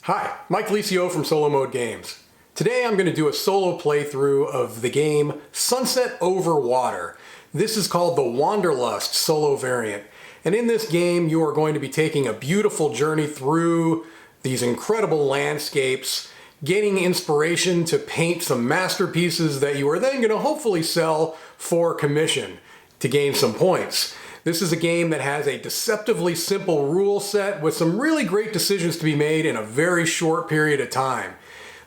Hi, Michael Dilisio from Solomode Games. Today I'm going to do a solo playthrough of the game Sunset Over Water. This is called the Wanderlust solo variant. And in this game you are going to be taking a beautiful journey through these incredible landscapes, gaining inspiration to paint some masterpieces that you are then going to hopefully sell for commission to gain some points. This is a game that has a deceptively simple rule set with some really great decisions to be made in a very short period of time.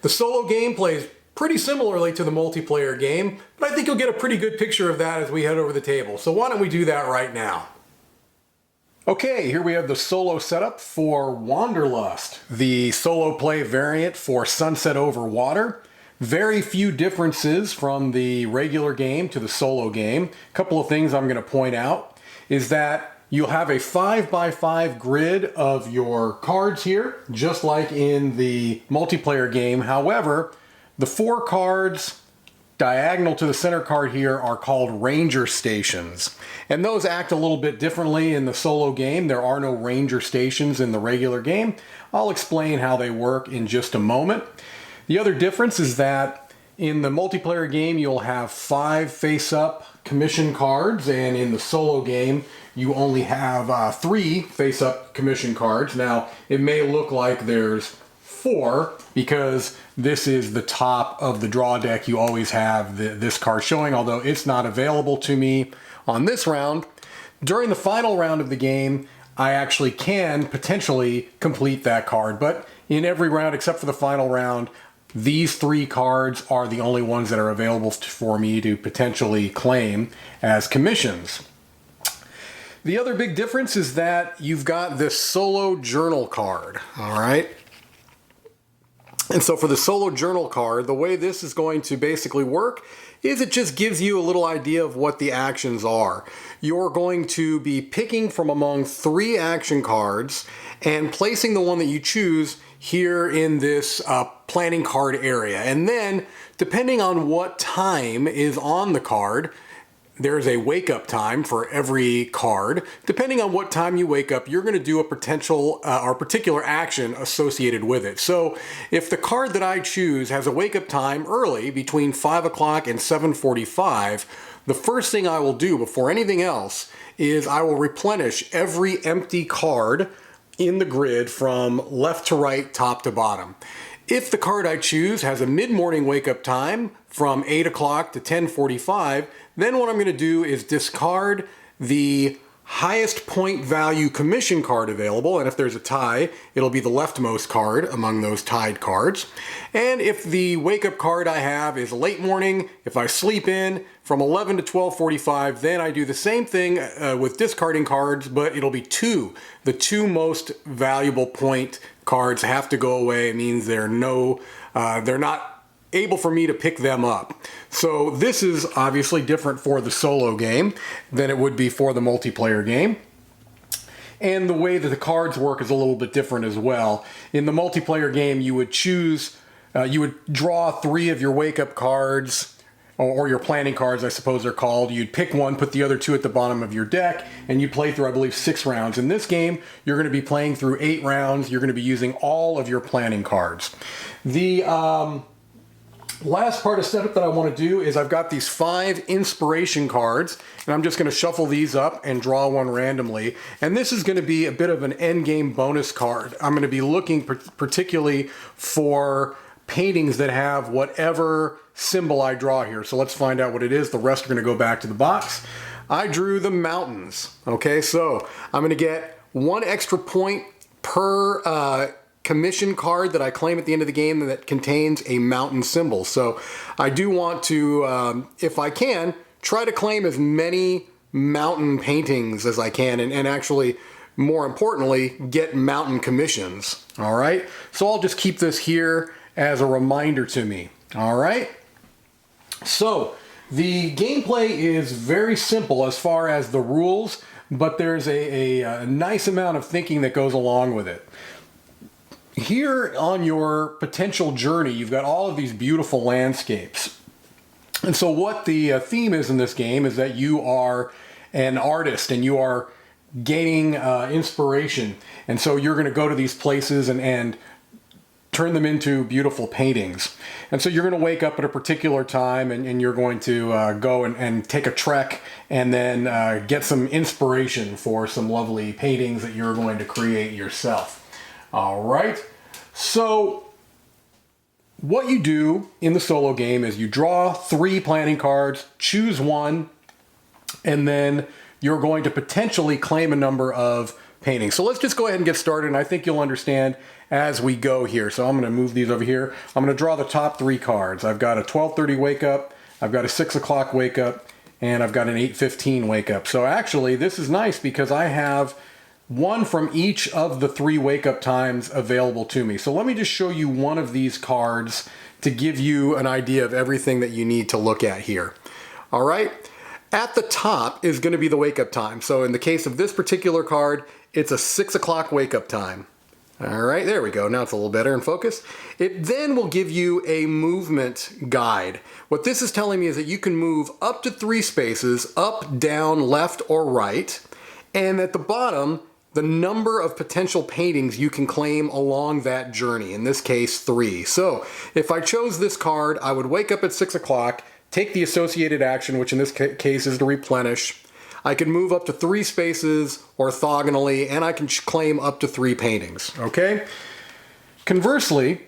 The solo game plays pretty similarly to the multiplayer game, but I think you'll get a pretty good picture of that as we head over the table. So why don't we do that right now? Okay, here we have the solo setup for Wanderlust, the solo play variant for Sunset Over Water. Very few differences from the regular game to the solo game. A couple of things I'm going to point out is that you'll have a 5x5 grid of your cards here, just like in the multiplayer game. However, the 4 cards diagonal to the center card here are called ranger stations. And those act a little bit differently in the solo game. There are no ranger stations in the regular game. I'll explain how they work in just a moment. The other difference is that in the multiplayer game, you'll have 5 face-up commission cards, and in the solo game, you only have 3 face-up commission cards. Now, it may look like there's 4 because this is the top of the draw deck. You always have this card showing, although it's not available to me on this round. During the final round of the game, I actually can potentially complete that card, but in every round except for the final round, these 3 cards are the only ones that are available for me to potentially claim as commissions. The other big difference is that you've got this solo journal card, all right? And so for the solo journal card, the way this is going to basically work is it just gives you a little idea of what the actions are. You're going to be picking from among 3 action cards and placing the one that you choose here in this planning card area. And then, depending on what time is on the card, there's a wake-up time for every card. Depending on what time you wake up, you're going to do a particular action associated with it. So if the card that I choose has a wake-up time early, between 5 o'clock and 7:45, the first thing I will do before anything else is I will replenish every empty card in the grid from left to right, top to bottom. If the card I choose has a mid-morning wake-up time from 8 o'clock to 10:45, then what I'm going to do is discard the highest point value commission card available, and if there's a tie, it'll be the leftmost card among those tied cards. And if the wake-up card I have is late morning, if I sleep in from 11 to 12:45, then I do the same thing with discarding cards, but it'll be 2. The 2 most valuable point cards have to go away. It means they're not able for me to pick them up. So this is obviously different for the solo game than it would be for the multiplayer game. And the way that the cards work is a little bit different as well. In the multiplayer game, you would draw 3 of your wake-up cards, or your planning cards, I suppose they're called. You'd pick one, put the other 2 at the bottom of your deck, and you'd play through, I believe, 6 rounds. In this game, you're going to be playing through 8 rounds. You're going to be using all of your planning cards. The last part of setup that I want to do is I've got these 5 inspiration cards, and I'm just going to shuffle these up and draw one randomly. And this is going to be a bit of an endgame bonus card. I'm going to be looking particularly for paintings that have whatever symbol I draw here. So let's find out what it is. The rest are going to go back to the box. I drew the mountains. Okay, so I'm going to get 1 extra point per commission card that I claim at the end of the game that contains a mountain symbol. So I do want to, if I can, try to claim as many mountain paintings as I can, and actually, more importantly, get mountain commissions. All right, so I'll just keep this here as a reminder to me. All right, so the gameplay is very simple as far as the rules, but there's a nice amount of thinking that goes along with it. Here on your potential journey, you've got all of these beautiful landscapes. And so what the theme is in this game is that you are an artist and you are gaining inspiration. And so you're going to go to these places and turn them into beautiful paintings. And so you're going to wake up at a particular time and you're going to go and take a trek and then get some inspiration for some lovely paintings that you're going to create yourself. All right, so what you do in the solo game is you draw 3 planning cards, choose one, and then you're going to potentially claim a number of paintings. So let's just go ahead and get started, and I think you'll understand as we go here. So I'm going to move these over here. I'm going to draw the top 3 cards. I've got a 12:30 wake up, I've got a 6 o'clock wake up, and I've got an 8:15 wake up. So actually this is nice because I have one from each of the 3 wake up times available to me. So let me just show you one of these cards to give you an idea of everything that you need to look at here. All right, at the top is going to be the wake up time. So in the case of this particular card, it's a 6 o'clock wake up time. All right, there we go. Now it's a little better in focus. It then will give you a movement guide. What this is telling me is that you can move up to 3 spaces, up, down, left, or right. And at the bottom, the number of potential paintings you can claim along that journey, in this case 3. So if I chose this card, I would wake up at 6 o'clock, take the associated action, which in this case is to replenish. I can move up to 3 spaces orthogonally, and I can claim up to 3 paintings, okay? Conversely,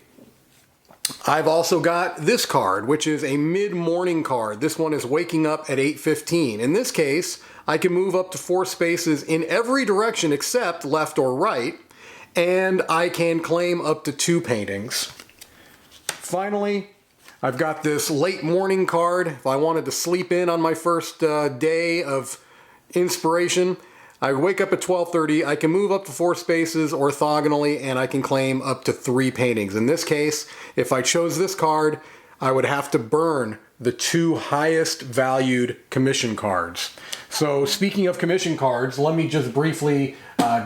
I've also got this card, which is a mid-morning card. This one is waking up at 8:15. In this case, I can move up to 4 spaces in every direction except left or right, and I can claim up to 2 paintings. Finally, I've got this late morning card. If I wanted to sleep in on my first day of inspiration, I wake up at 12:30, I can move up to 4 spaces orthogonally, and I can claim up to 3 paintings. In this case, if I chose this card, I would have to burn the 2 highest valued commission cards. So speaking of commission cards, let me just briefly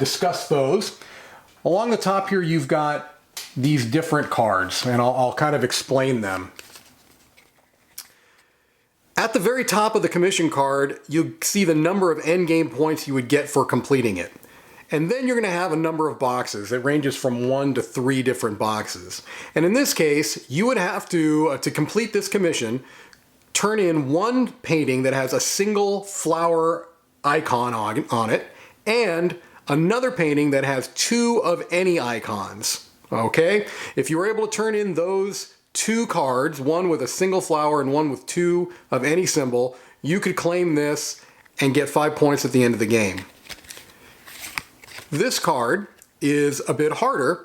discuss those. Along the top here, you've got these different cards, and I'll kind of explain them. At the very top of the commission card, you see the number of endgame points you would get for completing it. And then you're going to have a number of boxes. It ranges from 1 to 3 different boxes. And in this case, you would have to complete this commission, turn in 1 painting that has a single flower icon on it, and another painting that has 2 of any icons. Okay? If you were able to turn in those 2 cards, one with a single flower and one with 2 of any symbol, you could claim this and get 5 points at the end of the game. This card is a bit harder,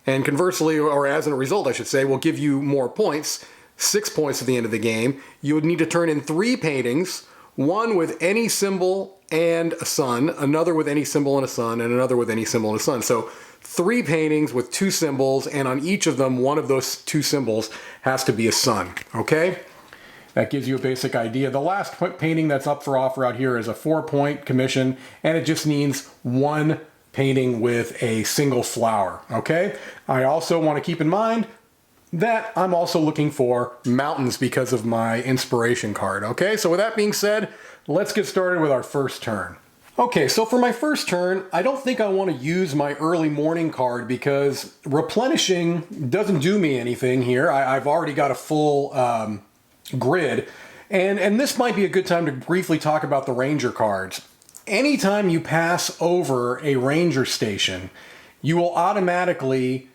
and conversely, or as a result I should say, will give you more points, 6 points at the end of the game. You would need to turn in 3 paintings, one with any symbol and a sun, another with any symbol and a sun, and another with any symbol and a sun. So 3 paintings with 2 symbols, and on each of them, one of those 2 symbols has to be a sun, okay? That gives you a basic idea. The last painting that's up for offer out here is a 4-point commission, and it just needs 1 painting with a single flower, okay? I also want to keep in mind that I'm also looking for mountains because of my inspiration card, okay? So with that being said, let's get started with our first turn. Okay, so for my first turn, I don't think I want to use my early morning card because replenishing doesn't do me anything here. I've already got a full grid, and this might be a good time to briefly talk about the ranger cards. Anytime you pass over a ranger station, you will automatically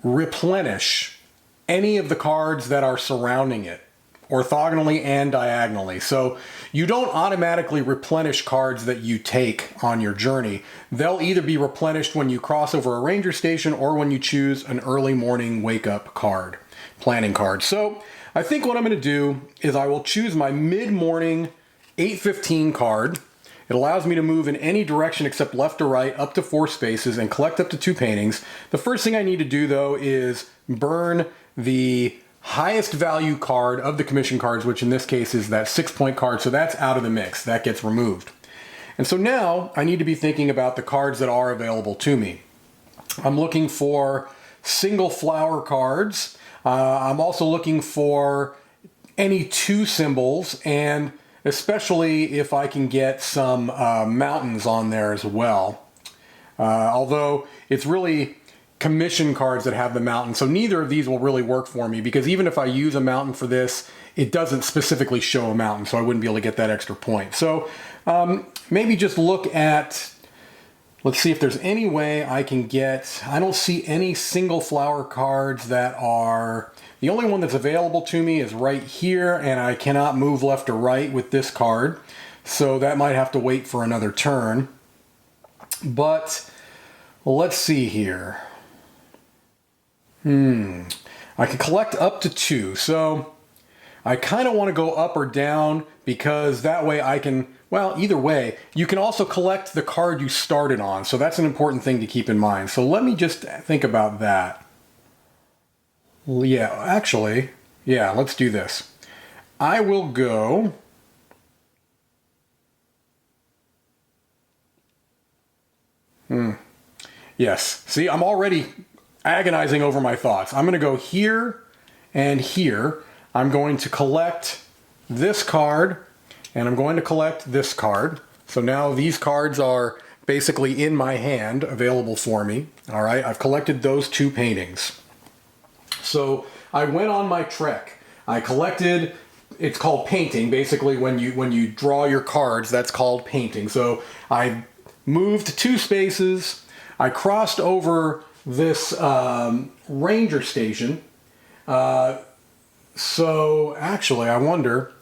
replenish any of the cards that are surrounding it, orthogonally and diagonally. So you don't automatically replenish cards that you take on your journey. They'll either be replenished when you cross over a ranger station or when you choose an early morning wake up card, planning card. So I think what I'm going to do is I will choose my mid-morning 8:15 card. It allows me to move in any direction except left or right up to 4 spaces and collect up to 2 paintings. The first thing I need to do though is burn the highest value card of the commission cards, which in this case is that 6-point card, so that's out of the mix. That gets removed. And so now I need to be thinking about the cards that are available to me. I'm looking for single flower cards. I'm also looking for any 2 symbols, and especially if I can get some mountains on there as well. Although it's really commission cards that have the mountain. So neither of these will really work for me because even if I use a mountain for this, it doesn't specifically show a mountain, so I wouldn't be able to get that extra point. So maybe just look at, let's see if there's any way I can get, I don't see any single flower cards that are, the only one that's available to me is right here, and I cannot move left or right with this card. So that might have to wait for another turn. But let's see here. I can collect up to 2. So I kind of want to go up or down because that way I can, well, either way, you can also collect the card you started on. So that's an important thing to keep in mind. So let me just think about that. Yeah, actually, yeah, let's do this. I will go... Yes, see, I'm already agonizing over my thoughts. I'm going to go here and here. I'm going to collect this card, and I'm going to collect this card. So now these cards are basically in my hand, available for me. All right, I've collected those 2 paintings. So I went on my trek. I collected, it's called painting. Basically, when you draw your cards, that's called painting. So I moved 2 spaces. I crossed over this ranger station. So actually, I wonder.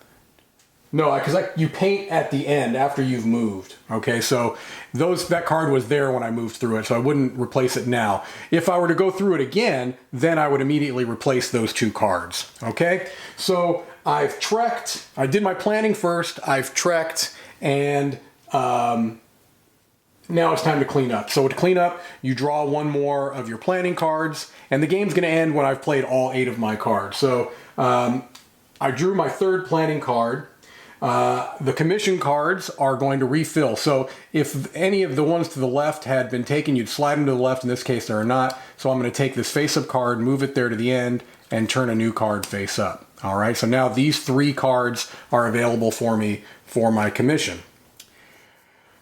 No, because you paint at the end after you've moved. Okay, so that card was there when I moved through it, so I wouldn't replace it now. If I were to go through it again, then I would immediately replace those 2 cards. Okay, so I've trekked. I did my planning first. I've trekked, and now it's time to clean up. So to clean up, you draw 1 more of your planning cards, and the game's going to end when I've played all 8 of my cards. So I drew my 3rd planning card. The commission cards are going to refill. So if any of the ones to the left had been taken, you'd slide them to the left. In this case, they're not. So I'm going to take this face-up card, move it there to the end, and turn a new card face up. All right, so now these 3 cards are available for me for my commission.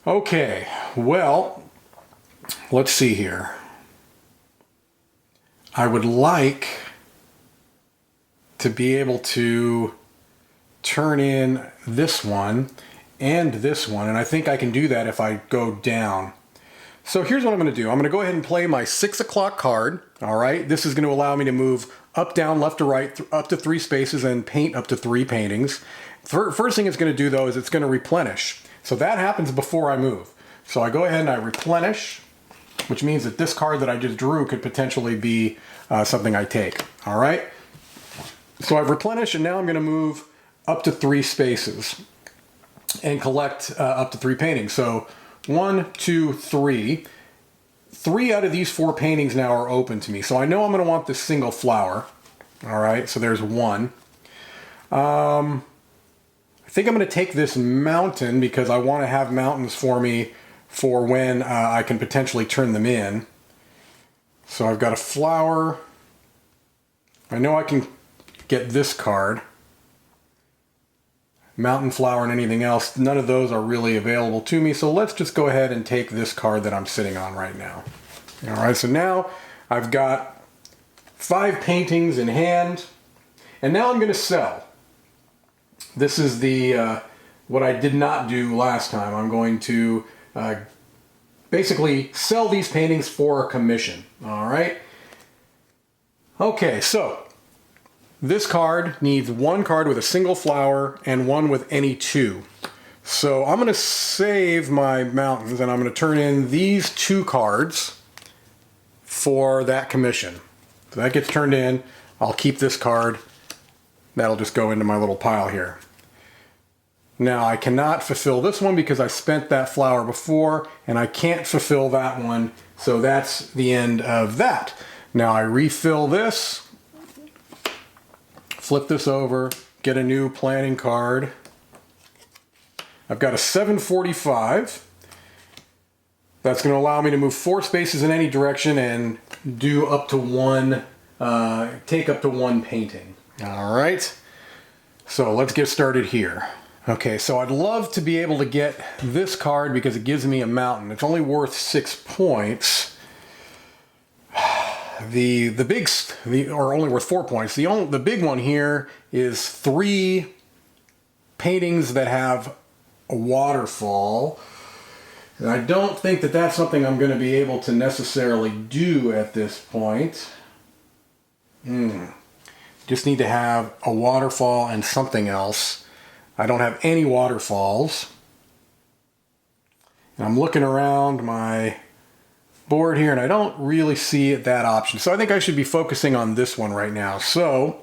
Okay, well, let's see here. I would like to be able to turn in this one and this one, and I think I can do that if I go down. So here's what I'm going to do. I'm going to go ahead and play my 6 o'clock card. All right, this is going to allow me to move up, down, left to right, up to 3 spaces and paint up to 3 paintings. First thing it's going to do, though, is it's going to replenish. So that happens before I move. So I go ahead and I replenish, which means that this card that I just drew could potentially be something I take. All right. So I've replenished, and now I'm going to move up to 3 spaces and collect up to 3 paintings. So 1, 2, 3. 3 out of these 4 paintings now are open to me. So I know I'm going to want this single flower. All right. So there's 1. I think I'm going to take this mountain because I want to have mountains for me for when I can potentially turn them in. So I've got a flower. I know I can get this card. Mountain flower and anything else. None of those are really available to me. So let's just go ahead and take this card that I'm sitting on right now. All right, so now I've got 5 paintings in hand. And now I'm going to sell. This is the what I did not do last time. I'm going to basically sell these paintings for a commission. All right. Okay, so this card needs 1 card with a single flower and 1 with any 2. So I'm going to save my mountains, and I'm going to turn in these 2 cards for that commission. So that gets turned in. I'll keep this card. That'll just go into my little pile here. Now I cannot fulfill this one because I spent that flower before, and I can't fulfill that one, so that's the end of that. Now I refill this, flip this over, get a new planning card. I've got a 745. That's going to allow me to move 4 spaces in any direction and do up to 1, take up to 1 painting. All right, so let's get started here. Okay, so I'd love to be able to get this card because it gives me a mountain. It's only worth 6 points. are only worth 4 points. The big one here is 3 paintings that have a waterfall. And I don't think that that's something I'm going to be able to necessarily do at this point. Just need to have a waterfall and something else. I don't have any waterfalls. And I'm looking around my board here and I don't really see that option. So I think I should be focusing on this one right now. So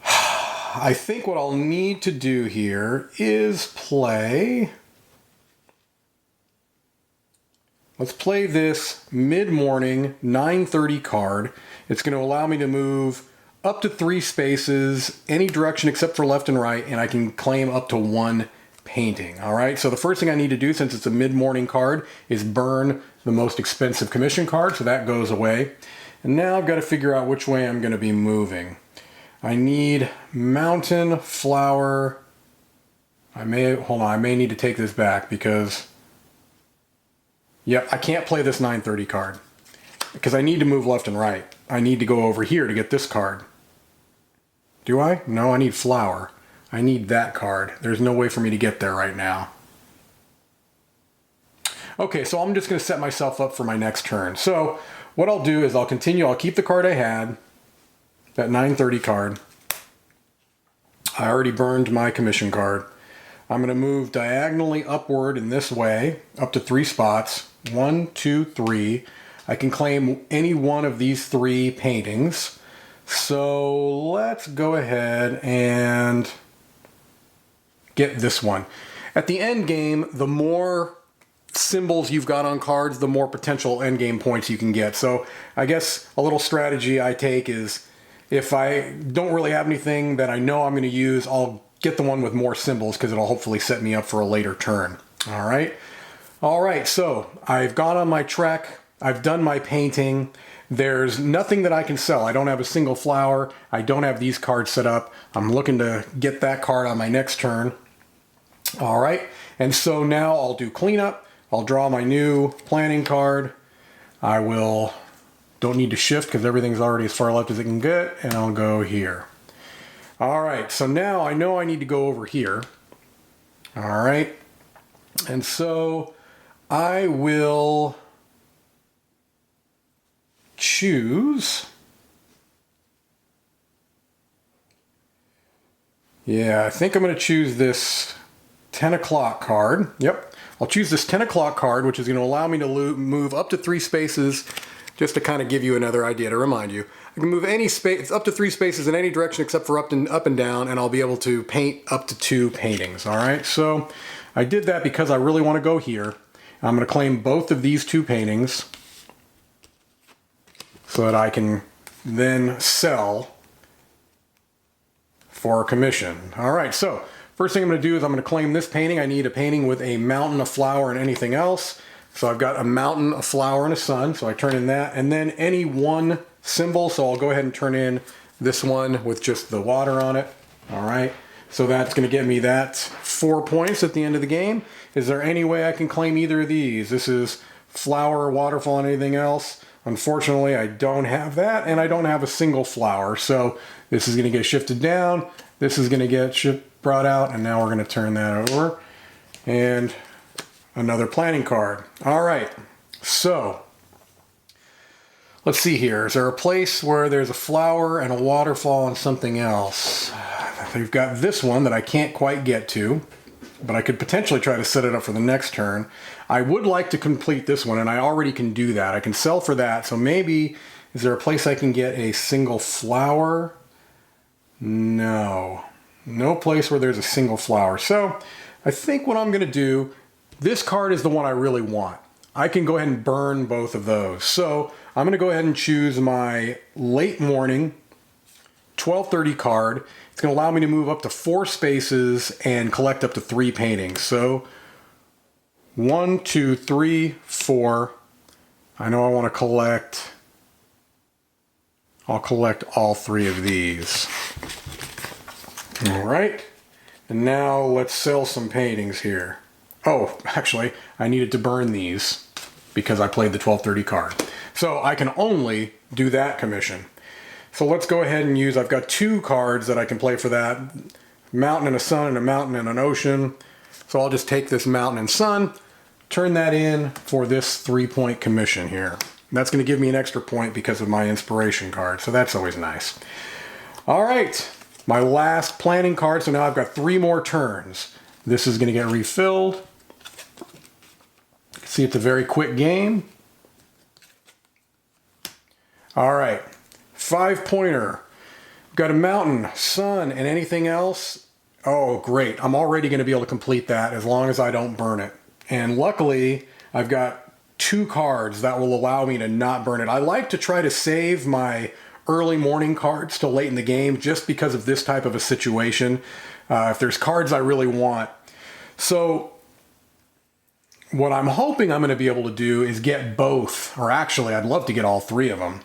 I think what I'll need to do here is play. Let's play this mid-morning 9:30 card. It's going to allow me to move up to 3 spaces, any direction except for left and right, and I can claim up to 1 painting. All right, so the first thing I need to do, since it's a mid-morning card, is burn the most expensive commission card, so that goes away. And now I've got to figure out which way I'm going to be moving. I need mountain, flower. I may need to take this back because, yep, I can't play this 9:30 card because I need to move left and right. I need to go over here to get this card. Do I? No, I need flower. I need that card. There's no way for me to get there right now. Okay, so I'm just going to set myself up for my next turn. So what I'll do is I'll keep the card I had, that 9:30 card. I already burned my commission card. I'm going to move diagonally upward in this way, up to 3 spots. 1, 2, 3. I can claim any one of these 3 paintings. So let's go ahead and get this one. At the end game, the more symbols you've got on cards, the more potential end game points you can get. So I guess a little strategy I take is if I don't really have anything that I know I'm going to use, I'll get the one with more symbols because it'll hopefully set me up for a later turn. All right, so I've gone on my trek. I've done my painting. There's nothing that I can sell. I don't have a single flower. I don't have these cards set up. I'm looking to get that card on my next turn. All right, and so now I'll do cleanup. I'll draw my new planning card. Don't need to shift because everything's already as far left as it can get, and I'll go here. All right, so now I know I need to go over here. All right, and so I will choose. Yeah, I think I'm going to choose this 10 o'clock card. Yep, I'll choose this 10 o'clock card, which is going to allow me to move up to 3 spaces, just to kind of give you another idea, to remind you. I can move any space, up to 3 spaces in any direction except for up and down, and I'll be able to paint up to 2 paintings. All right, so I did that because I really want to go here. I'm going to claim both of these 2 paintings so that I can then sell for a commission. All right, so first thing I'm going to do is I'm going to claim this painting. I need a painting with a mountain, a flower, and anything else. So I've got a mountain, a flower, and a sun. So I turn in that, and then any one symbol. So I'll go ahead and turn in this one with just the water on it. All right, so that's going to get me that 4 points at the end of the game. Is there any way I can claim either of these? This is flower, waterfall, and anything else. Unfortunately, I don't have that, and I don't have a single flower. So this is going to get shifted down. This is going to get brought out, and now we're going to turn that over. And another planning card. All right, so let's see here. Is there a place where there's a flower and a waterfall and something else? We've got this one that I can't quite get to, but I could potentially try to set it up for the next turn. I would like to complete this one, and I already can do that. I can sell for that, so maybe, is there a place I can get a single flower? No place where there's a single flower. So I think what I'm going to do, this card is the one I really want. I can go ahead and burn both of those. So I'm going to go ahead and choose my late morning 12:30 card. It's going to allow me to move up to 4 spaces and collect up to 3 paintings. So 1, 2, 3, 4. I know I want to collect. I'll collect all 3 of these. All right. And now let's sell some paintings here. Oh, actually, I needed to burn these because I played the 12:30 card. So I can only do that commission. So let's go ahead and use, I've got 2 cards that I can play for that. Mountain and a sun and a mountain and an ocean. So I'll just take this mountain and sun, turn that in for this 3-point commission here. And that's going to give me an extra point because of my inspiration card. So that's always nice. All right, my last planning card. So now I've got 3 more turns. This is going to get refilled. See, it's a very quick game. All right, 5-pointer. Got a mountain, sun, and anything else. Oh, great. I'm already going to be able to complete that as long as I don't burn it. And luckily, I've got 2 cards that will allow me to not burn it. I like to try to save my early morning cards till late in the game just because of this type of a situation. If there's cards I really want. So what I'm hoping I'm going to be able to do is get both, or actually I'd love to get all 3 of them.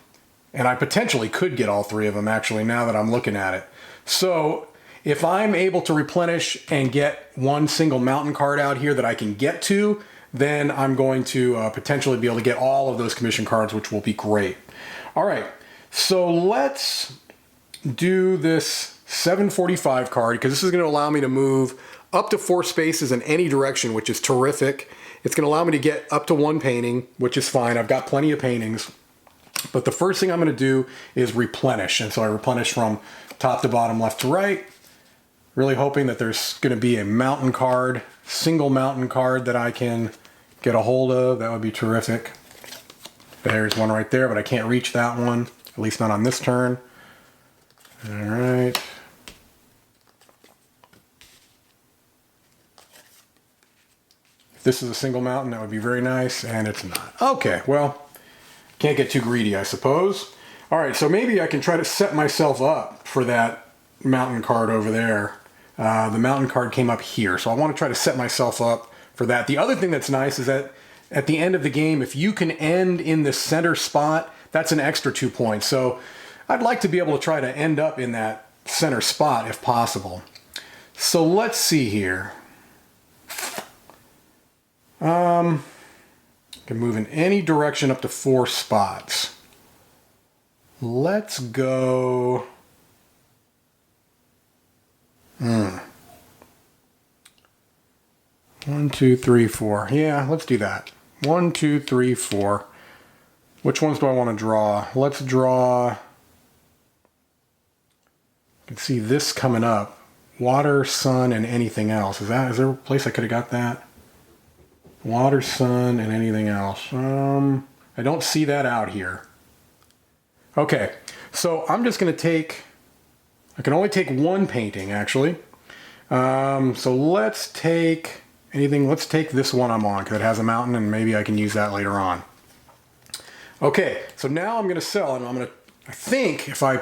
And I potentially could get all 3 of them actually now that I'm looking at it. So if I'm able to replenish and get one single mountain card out here that I can get to, then I'm going to potentially be able to get all of those commission cards, which will be great. All right, so let's do this 745 card because this is going to allow me to move up to 4 spaces in any direction, which is terrific. It's going to allow me to get up to 1 painting, which is fine. I've got plenty of paintings. But the first thing I'm going to do is replenish. And so I replenish from top to bottom, left to right. Really hoping that there's going to be a mountain card, single mountain card that I can get a hold of. That would be terrific. There's one right there, but I can't reach that one. At least not on this turn. All right. If this is a single mountain, that would be very nice, and it's not. Okay, well, can't get too greedy, I suppose. All right, so maybe I can try to set myself up for that mountain card over there. The mountain card came up here, so I want to try to set myself up for that. The other thing that's nice is that at the end of the game, if you can end in the center spot, that's an extra 2 points. So I'd like to be able to try to end up in that center spot if possible. So let's see here. Can move in any direction up to 4 spots. Let's go. 1, 2, 3, 4. Yeah, let's do that. 1, 2, 3, 4. Which ones do I want to draw? Let's draw. You can see this coming up. Water, sun, and anything else. Is there a place I could have got that? Water, sun, and anything else. I don't see that out here. Okay, so I'm just going to take, I can only take 1 painting actually. So let's take let's take this one I'm on because it has a mountain and maybe I can use that later on. Okay, so now I'm going to sell, and I think if I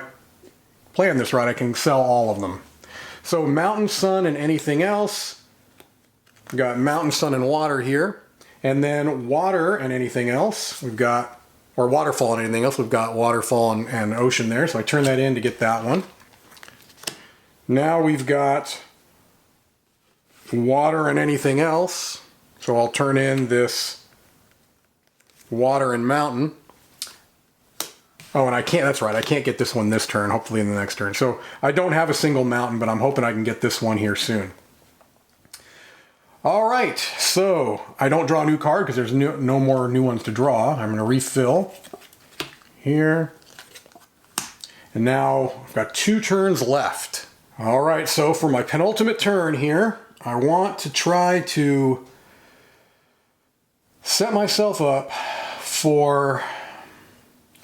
plan this right, I can sell all of them. So mountain, sun, and anything else. We've got mountain, sun, and water here. And then water and anything else. We've got, or waterfall and anything else. We've got waterfall and ocean there. So I turn that in to get that one. Now we've got water and anything else. So I'll turn in this water and mountain. Oh, and I can't, that's right, I can't get this one this turn, hopefully in the next turn. So I don't have a single mountain, but I'm hoping I can get this one here soon. All right, so I don't draw a new card because there's no more new ones to draw. I'm going to refill here. And now I've got 2 turns left. All right, so for my penultimate turn here, I want to try to set myself up for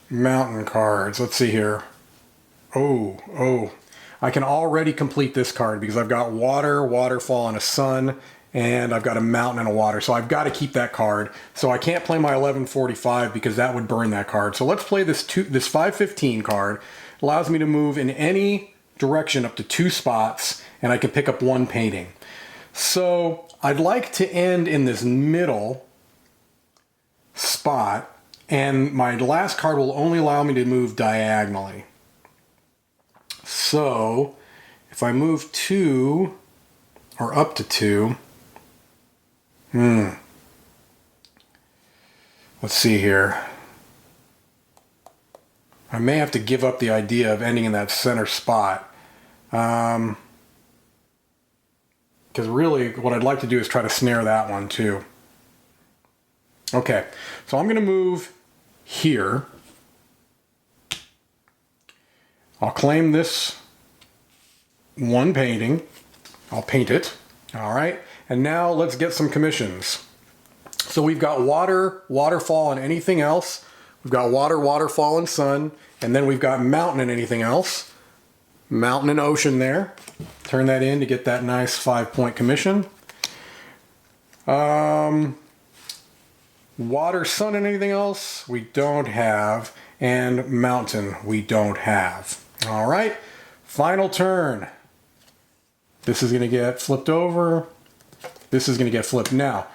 mountain cards. Let's see here. Oh, I can already complete this card because I've got water, waterfall, and a sun. And I've got a mountain and a water, so I've got to keep that card. So I can't play my 1145 because that would burn that card. So let's play this 515 card. It allows me to move in any direction up to 2 spots, and I can pick up 1 painting. So I'd like to end in this middle spot, and my last card will only allow me to move diagonally. So if I move 2 or up to 2, let's see here. I may have to give up the idea of ending in that center spot. Because really what I'd like to do is try to snare that one too. Okay, so I'm going to move here. I'll claim this one painting. I'll paint it. All right, and now let's get some commissions. So we've got water, waterfall, and anything else. We've got water, waterfall, and sun. And then we've got mountain and anything else. Mountain and ocean there. Turn that in to get that nice 5-point commission. Water, sun, and anything else we don't have. And mountain we don't have. All right, final turn. This is going to get flipped over. This is going to get flipped. Now,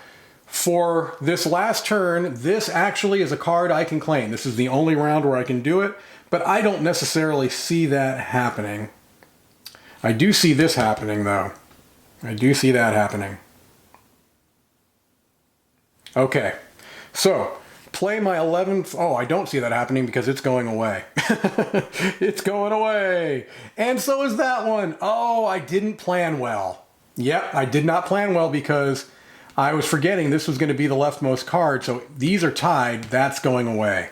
for this last turn, this actually is a card I can claim. This is the only round where I can do it, but I don't necessarily see that happening. I do see this happening, though. I do see that happening. Okay, so play my 11th. Oh, I don't see that happening because it's going away. It's going away. And so is that one. Oh, I didn't plan well. Yep, I did not plan well because I was forgetting this was going to be the leftmost card. So these are tied. That's going away.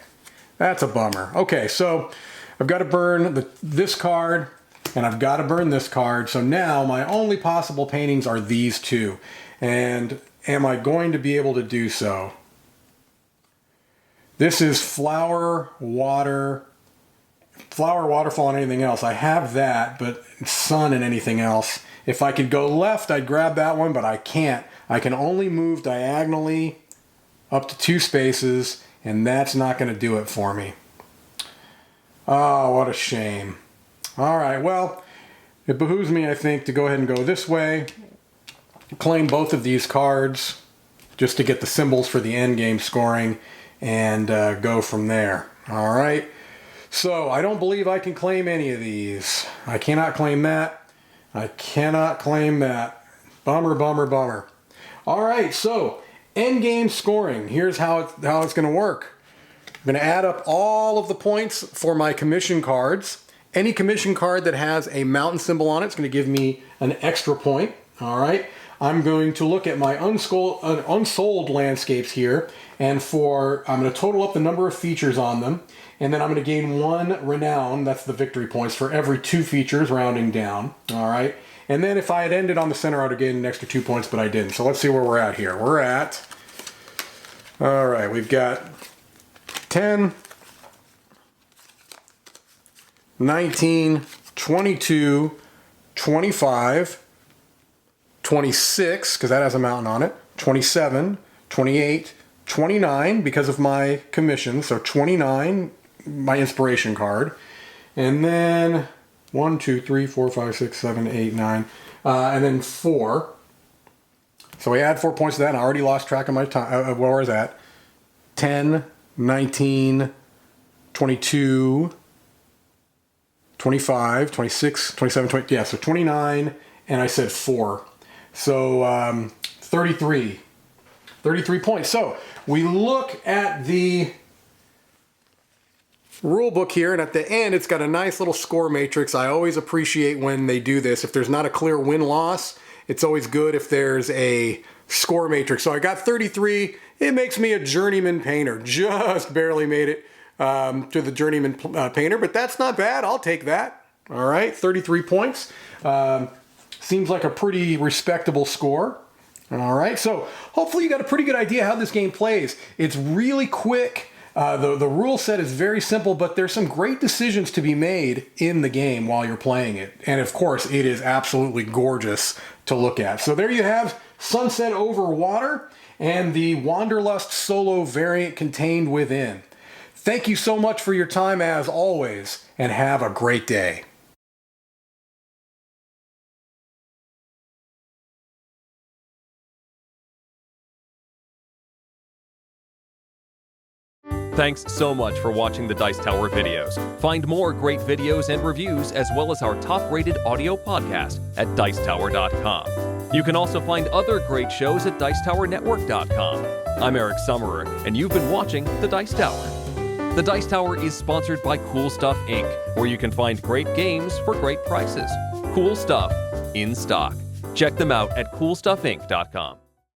That's a bummer. Okay, so I've got to burn this card and I've got to burn this card. So now my only possible paintings are these two. And am I going to be able to do so? This is flower, water, waterfall, and anything else. I have that, but sun and anything else. If I could go left, I'd grab that one, but I can't. I can only move diagonally up to 2 spaces, and that's not going to do it for me. Oh, what a shame. All right, well, it behooves me, I think, to go ahead and go this way, claim both of these cards, just to get the symbols for the end game scoring, and go from there. All right, so I don't believe I can claim any of these. I cannot claim that. I cannot claim that. Bummer, bummer, bummer. All right, so end game scoring. Here's how it's going to work. I'm going to add up all of the points for my commission cards. Any commission card that has a mountain symbol on it is going to give me an extra point. All right. I'm going to look at my unsold landscapes here, and I'm going to total up the number of features on them, and then I'm going to gain 1 renown. That's the victory points for every 2 features, rounding down. All right. And then if I had ended on the center, I would have gained an extra 2 points, but I didn't. So let's see where we're at here. We're at, all right, we've got 10, 19, 22, 25, 26, because that has a mountain on it, 27, 28, 29, because of my commission, so 29, my inspiration card, and then 1, 2, 3, 4, 5, 6, 7, 8, 9, and then 4. So we add 4 points to that, and I already lost track of my time, of where I was at. 10, 19, 22, 25, 26, 27, 20, yeah, so 29, and I said 4. So 33 points. So we look at the rule book here, and at the end it's got a nice little score matrix. I always appreciate when they do this. If there's not a clear win-loss, it's always good if there's a score matrix. So I got 33. It makes me a journeyman painter. Just barely made it to the journeyman painter, but that's not bad. I'll take that. All right, 33 points. Seems like a pretty respectable score. All right, so hopefully you got a pretty good idea how this game plays. It's really quick. The rule set is very simple, but there's some great decisions to be made in the game while you're playing it. And of course, it is absolutely gorgeous to look at. So there you have Sunset Over Water and the Wanderlust solo variant contained within. Thank you so much for your time as always, and have a great day. Thanks so much for watching the Dice Tower videos. Find more great videos and reviews, as well as our top-rated audio podcast at Dicetower.com. You can also find other great shows at Dicetowernetwork.com. I'm Eric Summerer, and you've been watching the Dice Tower. The Dice Tower is sponsored by Cool Stuff Inc., where you can find great games for great prices. Cool Stuff, in stock. Check them out at coolstuffinc.com.